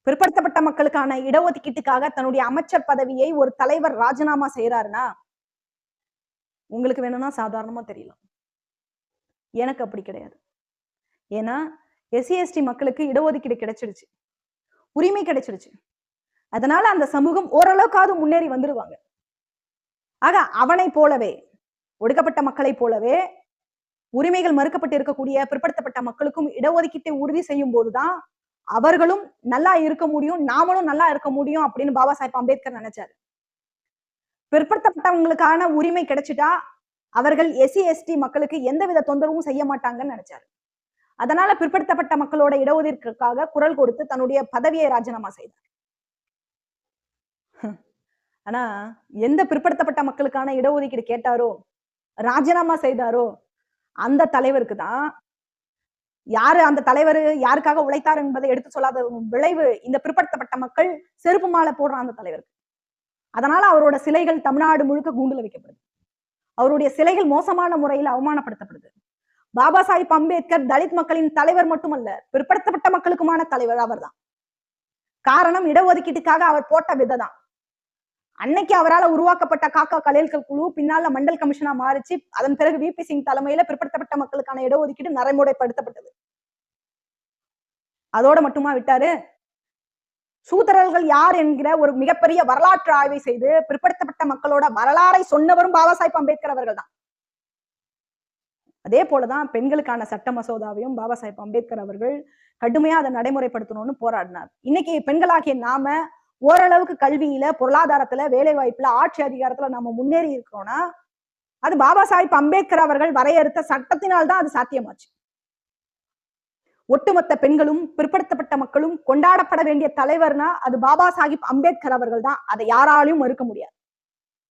பிற்படுத்தப்பட்ட மக்களுக்கான இடஒதுக்கீட்டுக்காக தன்னுடைய அமைச்சர் பதவியை ஒரு தலைவர் ராஜினாமா செய்யறாருன்னா உங்களுக்கு வேணும்னா சாதாரணமா தெரியலாம். எனக்கு அப்படி கிடையாது. ஏன்னா எஸ்சி எஸ்டி மக்களுக்கு இடஒதுக்கீடு கிடைச்சிடுச்சு, உரிமை கிடைச்சிடுச்சு. அதனால அந்த சமூகம் ஓரளவுக்காவது முன்னேறி வந்துருவாங்க. ஆக அவனை போலவே ஒடுக்கப்பட்ட மக்களை போலவே உரிமைகள் மறுக்கப்பட்டு இருக்கக்கூடிய பிற்படுத்தப்பட்ட மக்களுக்கும் இடஒதுக்கீட்டை உறுதி செய்யும் போதுதான் அவர்களும் நல்லா இருக்க முடியும், நாமளும் நல்லா இருக்க முடியும் அப்படின்னு பாபா சாஹேப் அம்பேத்கர் நினைச்சாரு. பிற்படுத்தப்பட்டவங்களுக்கான உரிமை கிடைச்சிட்டா அவர்கள் எஸ்சி எஸ்டி மக்களுக்கு எந்தவித தொந்தரவும் செய்ய மாட்டாங்கன்னு நினைச்சாரு. அதனால பிற்படுத்தப்பட்ட மக்களோட இடஒதுக்கீட்டுக்காக குரல் கொடுத்து தன்னுடைய பதவியை ராஜினாமா செய்தார். ஆனா எந்த பிற்படுத்தப்பட்ட மக்களுக்கான இடஒதுக்கீடு கேட்டாரோ ராஜினாமா செய்தாரோ அந்த தலைவருக்கு தான் யாரு அந்த தலைவர் யாருக்காக உழைத்தார் என்பதை எடுத்து சொல்லாத விளைவு இந்த பிற்படுத்தப்பட்ட மக்கள் செருப்பு மாலை போடுறான் அந்த தலைவருக்கு. அதனால அவரோட சிலைகள் தமிழ்நாடு முழுக்க கூண்டுல வைக்கப்படுது. அவருடைய சிலைகள் மோசமான முறையில் அவமானப்படுத்தப்படுது. பாபா சாஹிப் அம்பேத்கர் தலித் மக்களின் தலைவர் மட்டுமல்ல, பிற்படுத்தப்பட்ட மக்களுக்குமான தலைவர் அவர்தான். காரணம் இடஒதுக்கீட்டுக்காக அவர் போட்ட விததான். அன்னைக்கு அவரால் உருவாக்கப்பட்ட காக்கா கலைஞர்கள் குழு பின்னால மண்டல் கமிஷனா மாறிச்சு. அதன் பிறகு விபி சிங் தலைமையில பிற்படுத்தப்பட்ட மக்களுக்கான இடஒதுக்கீடு நடைமுறைப்படுத்தப்பட்டது. அதோட மட்டுமா விட்டாரு? சூத்திரர்கள் யார் என்கிற ஒரு மிகப்பெரிய வரலாற்று ஆய்வை செய்து பிற்படுத்தப்பட்ட மக்களோட வரலாறை சொன்னவரும் பாபா சாஹிப் அம்பேத்கர் அவர்கள் தான். அதே போலதான் பெண்களுக்கான சட்ட மசோதாவையும் பாபா சாஹிப் அம்பேத்கர் அவர்கள் கடுமையா அதை நடைமுறைப்படுத்தணும்னு போராடினார். இன்னைக்கு பெண்களாகிய நாம ஓரளவுக்கு கல்வியில, பொருளாதாரத்துல, வேலை வாய்ப்புல, ஆட்சி அதிகாரத்துல நம்ம முன்னேறி இருக்கிறோம்னா அது பாபா சாஹிப் அம்பேத்கர் அவர்கள் வரையறுத்த சட்டத்தினால் தான் அது சாத்தியமாச்சு. ஒட்டுமொத்த பெண்களும் பிற்படுத்தப்பட்ட மக்களும் கொண்டாடப்பட வேண்டிய தலைவர்னா அது பாபா சாஹிப் அம்பேத்கர் அவர்கள் தான். அதை யாராலையும் மறுக்க முடியாது.